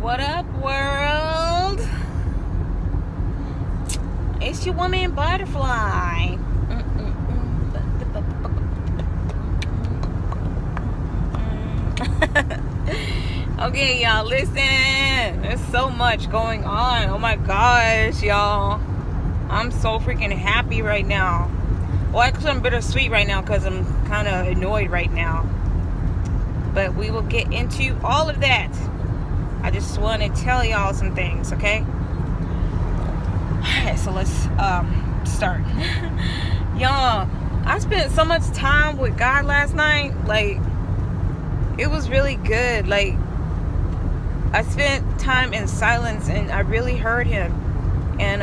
What up, world? It's your woman Butterfly. Okay, y'all, listen. There's so much going on. Oh my gosh, y'all. I'm so freaking happy right now. Well, actually, I'm bittersweet right now because I'm kind of annoyed right now. But we will get into all of that. I just want to tell y'all some things, okay? Alright, so let's start. Y'all, I spent so much time with God last night. Like, it was really good. Like, I spent time in silence and I really heard Him. And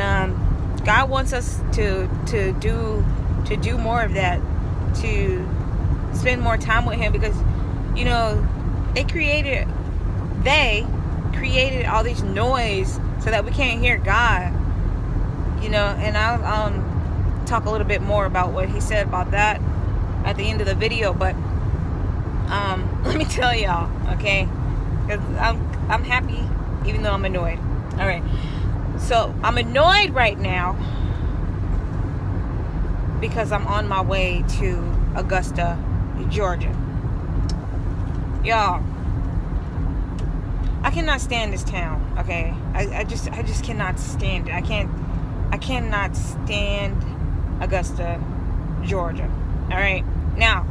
God wants us to do more of that, to spend more time with Him, because you know they created all this noise so that we can't hear God, you know. And I'll talk a little bit more about what He said about that at the end of the video. But let me tell y'all, okay, because I'm happy even though I'm annoyed. All right, so I'm annoyed right now because I'm on my way to Augusta, Georgia. Y'all, I cannot stand this town, okay? I just cannot stand it. I cannot stand Augusta, Georgia. All right? Now,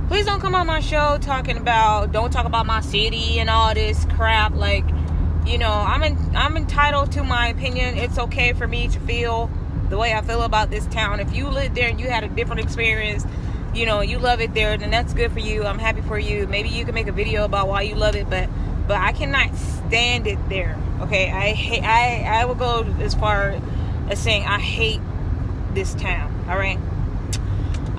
please don't come on my show don't talk about my city and all this crap. Like, you know, I'm entitled to my opinion. It's okay for me to feel the way I feel about this town. If you lived there and you had a different experience, you know, you love it there, then that's good for you. I'm happy for you. Maybe you can make a video about why you love it, but I cannot stand it there. Okay, I will go as far as saying I hate this town. All right,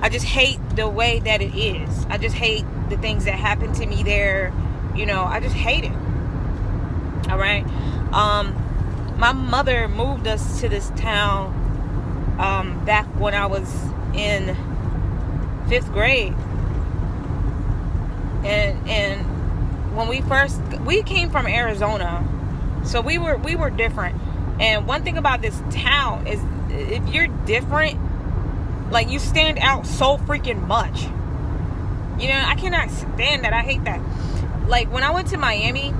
I just hate the way that it is. I just hate the things that happen to me there. You know, I just hate it. All right. My mother moved us to this town back when I was in 5th grade, and when we came from Arizona, so we were different. And one thing about this town is, if you're different, like, you stand out so freaking much. You know, I cannot stand that. I hate that. Like, when I went to Miami,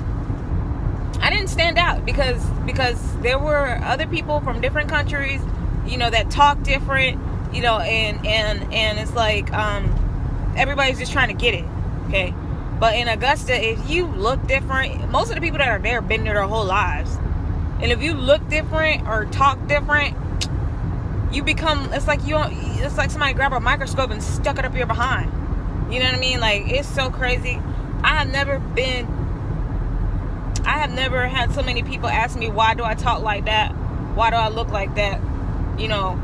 I didn't stand out because there were other people from different countries, you know, that talk different, you know, and it's like everybody's just trying to get it, okay? But in Augusta, if you look different, most of the people that are there have been there their whole lives. And if you look different or talk different, you become, it's like somebody grabbed a microscope and stuck it up your behind. You know what I mean? Like, it's so crazy. I have never had so many people ask me, why do I talk like that? Why do I look like that? You know,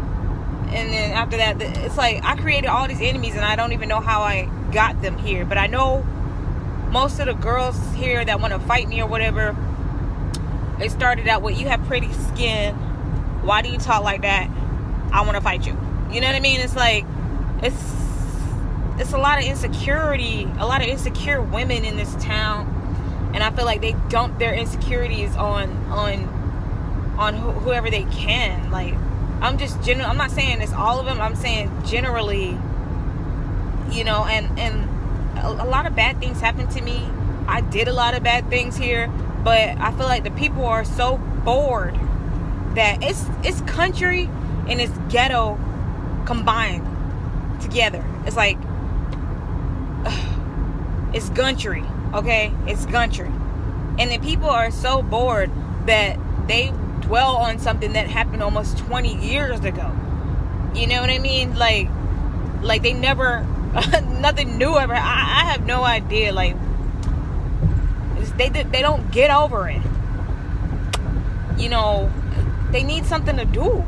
and then after that, it's like I created all these enemies and I don't even know how I got them here. But I know most of the girls here that want to fight me or whatever, it started out with, you have pretty skin, why do you talk like that? I want to fight you. You know what I mean? It's like, it's a lot of insecurity, a lot of insecure women in this town. And I feel like they dump their insecurities on whoever they can. Like, I'm not saying it's all of them. I'm saying generally, you know, and a lot of bad things happened to me. I did a lot of bad things here, but I feel like the people are so bored that it's country and it's ghetto combined together. It's like, it's country, okay? It's country. And the people are so bored that they dwell on something that happened almost 20 years ago. You know what I mean? Like they never, nothing new ever. I have no idea. Like, they don't get over it. You know, they need something to do.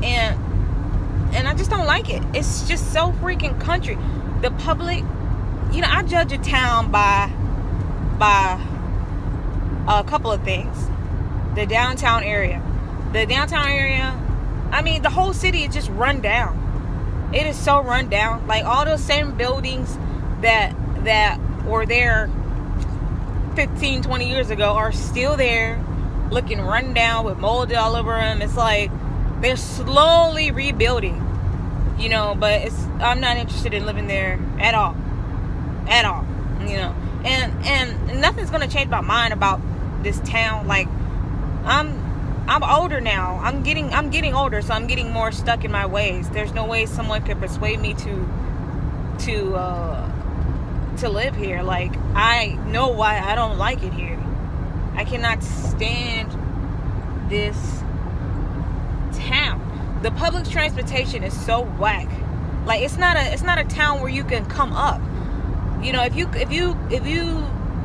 And I just don't like it. It's just so freaking country. The public, you know, I judge a town by a couple of things. The downtown area, I mean, the whole city is just run down. It is so run down. Like, all those same buildings that were there 15, 20 years ago are still there, looking run down with mold all over them. It's like they're slowly rebuilding, you know, but I'm not interested in living there at all, you know, and nothing's gonna change my mind about this town. Like, I'm older now. I'm getting older, so I'm getting more stuck in my ways. There's no way someone could persuade me to live here. Like, I know why I don't like it here. I cannot stand this town. The public transportation is so whack. Like, it's not a town where you can come up. You know, if you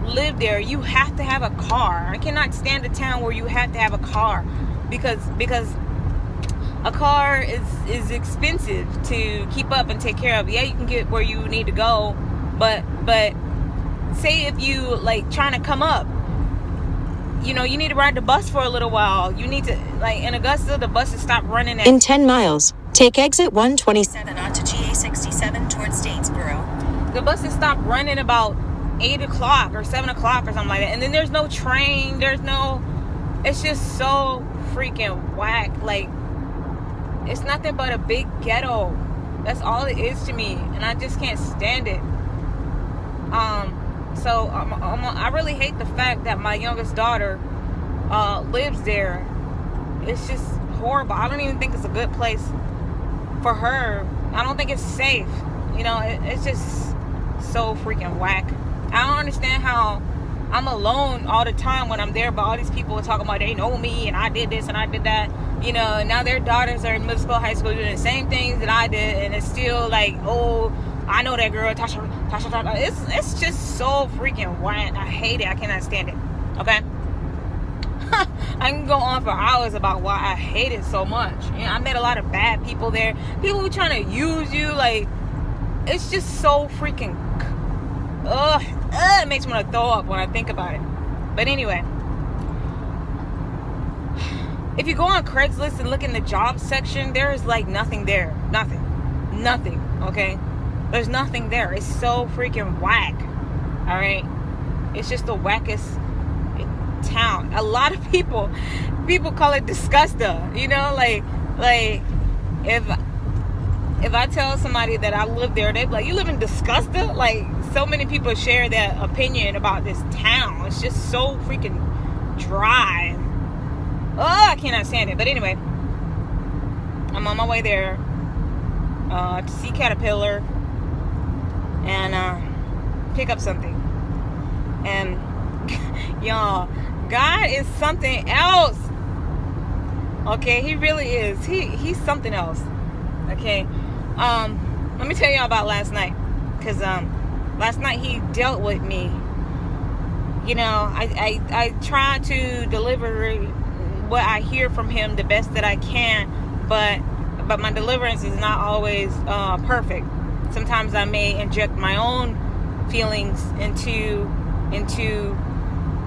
live there, you have to have a car. I cannot stand a town where you have to have a car because a car is expensive to keep up and take care of. Yeah, you can get where you need to go, but say if you like trying to come up, you know, you need to ride the bus for a little while. You need to, like, in Augusta, the buses stop running in 10 miles. Take exit 127 onto GA 67 towards Statesboro. The buses stop running about 8 o'clock or 7 o'clock or something like that. And then there's no train. It's just so freaking whack. Like, it's nothing but a big ghetto. That's all it is to me. And I just can't stand it. So I really hate the fact that my youngest daughter lives there. It's just horrible. I don't even think it's a good place for her. I don't think it's safe. You know, it's just so freaking whack. I don't understand how I'm alone all the time when I'm there, but all these people are talking about they know me and I did this and I did that. You know, and now their daughters are in middle school, high school doing the same things that I did, and it's still like, oh, I know that girl, Tasha. It's just so freaking whack. I hate it. I cannot stand it. Okay? I can go on for hours about why I hate it so much. You know, I met a lot of bad people there. People who trying to use you. Like, it's just so freaking... it makes me want to throw up when I think about it. But anyway, if you go on Craigslist and look in the job section, there is like nothing there. Nothing. Okay? There's nothing there. It's so freaking whack. Alright? It's just the wackest town. A lot of people call it Disgusta. You know, like if I tell somebody that I live there, they're like, you live in Disgusta? Like, so many people share their opinion about this town. It's just so freaking dry. Oh, I cannot stand it. But anyway, I'm on my way there to see Caterpillar and pick up something. And y'all, God is something else. Okay, he really is. He's something else. Okay. Let me tell y'all about last night. Because last night he dealt with me. You know, I try to deliver what I hear from him the best that I can, but my deliverance is not always perfect. Sometimes I may inject my own feelings into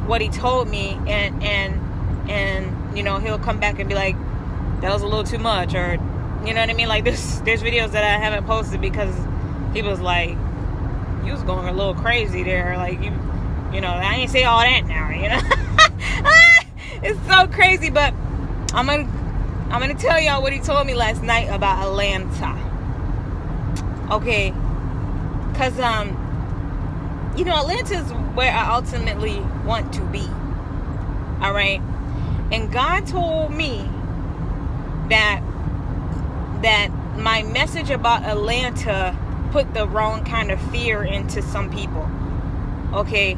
what he told me, and you know, he'll come back and be like, that was a little too much, or you know what I mean? Like, there's videos that I haven't posted because he was like, you was going a little crazy there, like you know, I ain't say all that now, you know. It's so crazy, but I'm gonna tell y'all what he told me last night about Atlanta. Okay, cause you know, Atlanta is where I ultimately want to be. All right, and God told me that my message about Atlanta put the wrong kind of fear into some people. Okay,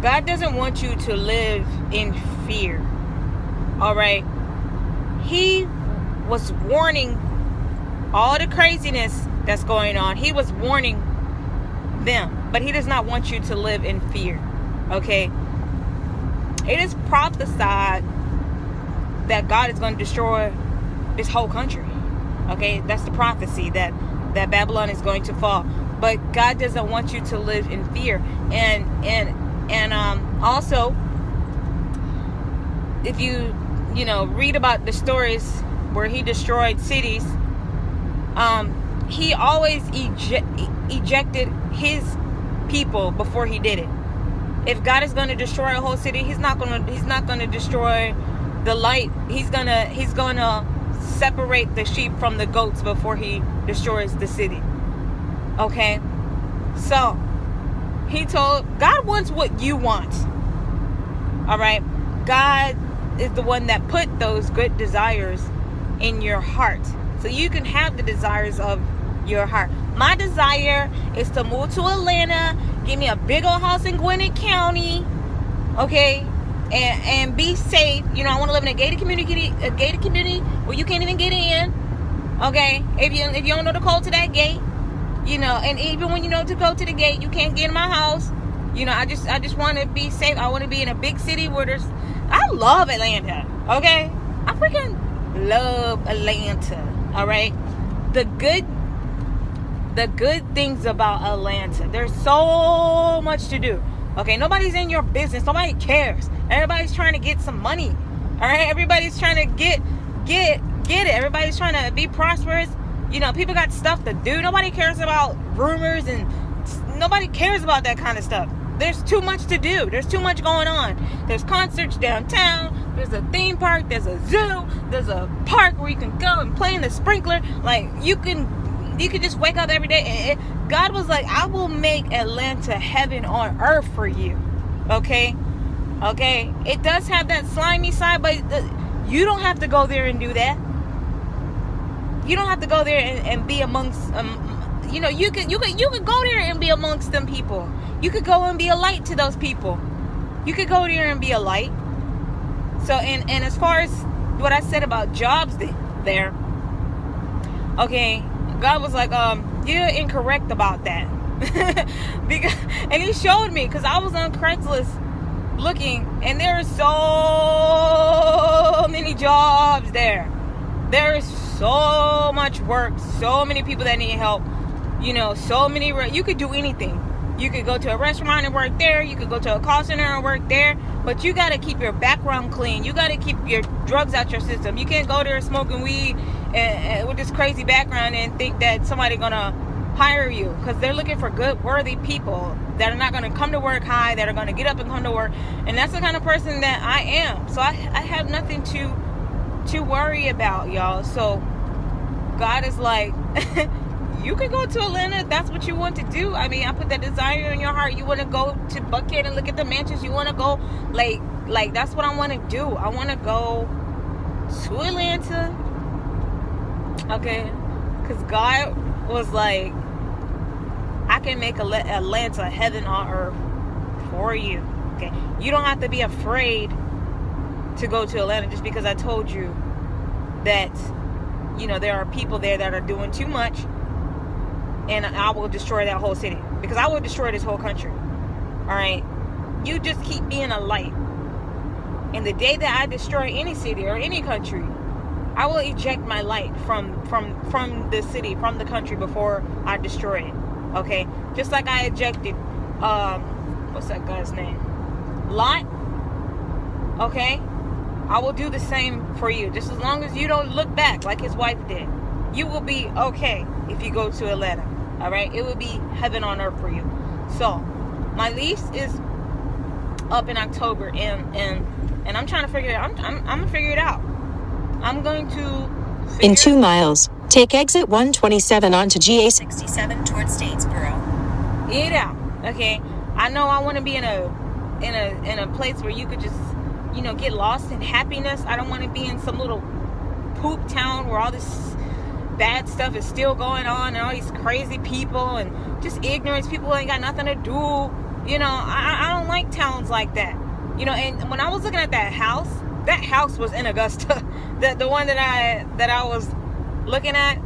God doesn't want you to live in fear. All right, he was warning all the craziness that's going on. He was warning them, but he does not want you to live in fear. Okay, it is prophesied that God is going to destroy this whole country. Okay, that's the prophecy, that Babylon is going to fall. But God doesn't want you to live in fear. And also, if you know, read about the stories where he destroyed cities, he always ejected his people before he did it. If God is going to destroy a whole city, he's not going to destroy the light. He's going to separate the sheep from the goats before he destroys the city. Okay? So, God wants what you want. All right? God is the one that put those good desires in your heart, so you can have the desires of your heart. My desire is to move to Atlanta, give me a big old house in Gwinnett County, okay, and be safe. You know, I want to live in a gated community where you can't even get in. Okay, if you don't know the code to that gate, you know, and even when you know to go to the gate, you can't get in my house. You know, I just want to be safe. I want to be in a big city where I love Atlanta. Okay, I freaking love Atlanta. All right, the good things about Atlanta, there's so much to do. Okay, nobody's in your business. Nobody cares. Everybody's trying to get some money. All right, everybody's trying to get it. Everybody's trying to be prosperous. You know, people got stuff to do. Nobody cares about rumors, and nobody cares about that kind of stuff. There's too much to do. There's too much going on. There's concerts downtown. There's a theme park. There's a zoo. There's a park where you can go and play in the sprinkler. Like, you can just wake up every day. And God was like, I will make Atlanta heaven on earth for you. Okay? Okay? It does have that slimy side, but you don't have to go there and do that. You don't have to go there and be amongst, you know, you could go there and be amongst them people. You could go and be a light to those people. You could go there and be a light. So, and as far as what I said about jobs there, okay, God was like, you're incorrect about that. And he showed me, because I was on Craigslist looking, and there are so many jobs there. There is so much work, so many people that need help, you know, you could do anything. You could go to a restaurant and work there. You could go to a call center and work there. But you got to keep your background clean. You got to keep your drugs out your system. You can't go there smoking weed and with this crazy background and think that somebody's going to hire you. Because they're looking for good, worthy people that are not going to come to work high, that are going to get up and come to work. And that's the kind of person that I am. So I have nothing to worry about, y'all. So God is like... You could go to Atlanta if that's what you want to do. I mean, I put that desire in your heart. You want to go to Buckhead and look at the mansions. You want to go, like that's what I want to do. I want to go to Atlanta. Okay? Because God was like, I can make Atlanta heaven on earth for you. Okay? You don't have to be afraid to go to Atlanta just because I told you that, you know, there are people there that are doing too much. And I will destroy that whole city. Because I will destroy this whole country. Alright? You just keep being a light. And the day that I destroy any city or any country, I will eject my light from the city, from the country before I destroy it. Okay? Just like I ejected, what's that guy's name? Lot. Okay? I will do the same for you. Just as long as you don't look back like his wife did. You will be okay if you go to Atlanta. Alright? It will be heaven on earth for you. So, my lease is up in October, and I'm trying to figure it out. I'm going to figure it out. I'm going to In 2 miles, take exit 127 onto GA 67 towards Statesboro. It out. Okay? I know I want to be in a place where you could just, you know, get lost in happiness. I don't want to be in some little poop town where all this bad stuff is still going on, and all these crazy people and just ignorance. People ain't got nothing to do. You know, I don't like towns like that. You know, and when I was looking at that house was in Augusta. the one that I was looking at,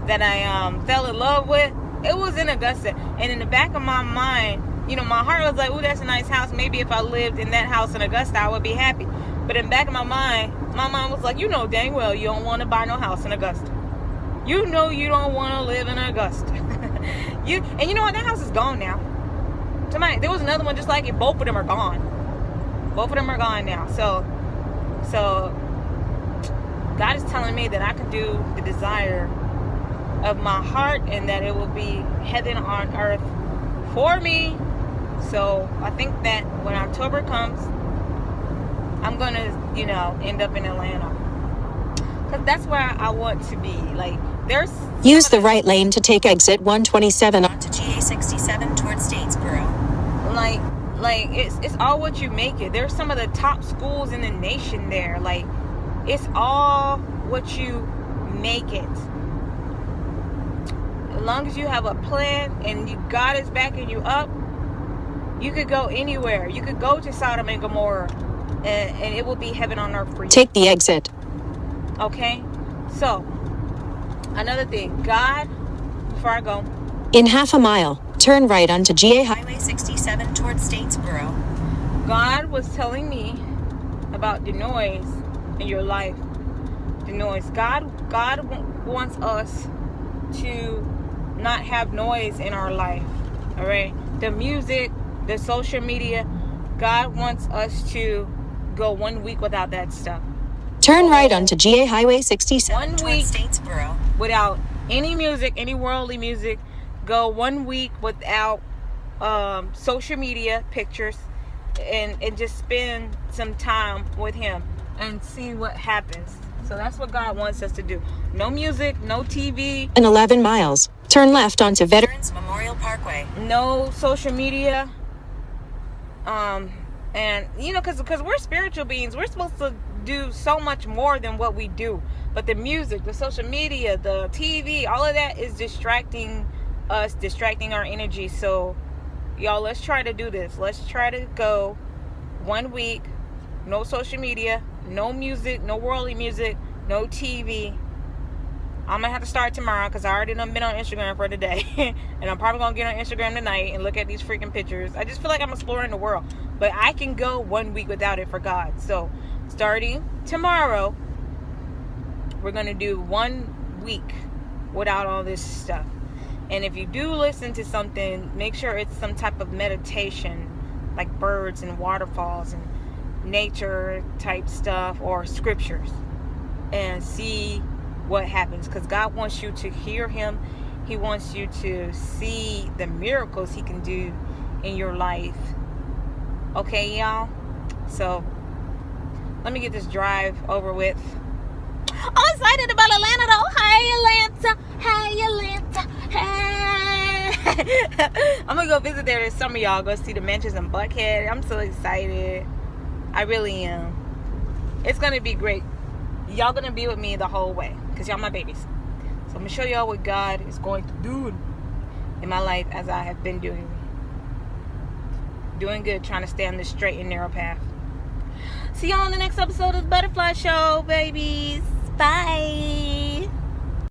that I fell in love with, it was in Augusta. And in the back of my mind, you know, my heart was like, ooh, that's a nice house. Maybe if I lived in that house in Augusta, I would be happy. But in the back of my mind was like, you know dang well you don't want to buy no house in Augusta. You know you don't want to live in Augusta. And you know what? That house is gone now. There was another one just like it. Both of them are gone. Both of them are gone now. So God is telling me that I can do the desire of my heart, and that it will be heaven on earth for me. So I think that when October comes, I'm gonna, end up in Atlanta, because that's where I want to be. Like, there's Use the right lane to take exit 127 onto GA67 towards Statesboro. Like it's all what you make it. There's some of the top schools in the nation there. Like, it's all what you make it. As long as you have a plan and God is backing you up, you could go anywhere. You could go to Sodom and Gomorrah, and it will be heaven on earth for you. Take the exit. Okay? So, another thing. God, before I go, in half a mile, turn right onto GA Highway 67 towards Statesboro. God was telling me about the noise in your life. The noise. God wants us to not have noise in our life. All right? The music, the social media. God wants us to go 1 week without that stuff. Turn right onto GA Highway 67 1 towards week Statesboro. Without any music, any worldly music. Go 1 week without social media pictures, and just spend some time with Him and see what happens. So that's what God wants us to do. No music, no TV. In 11 miles, turn left onto Veterans Memorial Parkway. No social media. And because we're spiritual beings, we're supposed to do so much more than what we do. But the music, the social media, the TV, all of that is distracting us, distracting our energy. So, y'all, let's try to do this. Let's try to go 1 week, no social media, no music, no worldly music, no TV. I'm gonna have to start tomorrow, because I already done been on Instagram for the day. And I'm probably gonna get on Instagram tonight and look at these freaking pictures. I just feel like I'm exploring the world. But I can go 1 week without it for God. So, starting tomorrow, we're gonna do 1 week without all this stuff. And if you do listen to something, make sure it's some type of meditation, like birds and waterfalls and nature type stuff, or scriptures, and see what happens. Because God wants you to hear Him. He wants you to see the miracles He can do in your life. Okay, y'all? So, let me get this drive over with. I'm excited about Atlanta, though. Hey, Atlanta. Hey, Atlanta. Hey. I'm going to go visit there this summer, y'all. Go see the mansions in Buckhead. I'm so excited. I really am. It's going to be great. Y'all going to be with me the whole way, because y'all my babies. So I'm going to show y'all what God is going to do in my life, as I have been doing. Doing good, trying to stay on this straight and narrow path. See y'all on the next episode of the Butterfly Show, babies. Bye.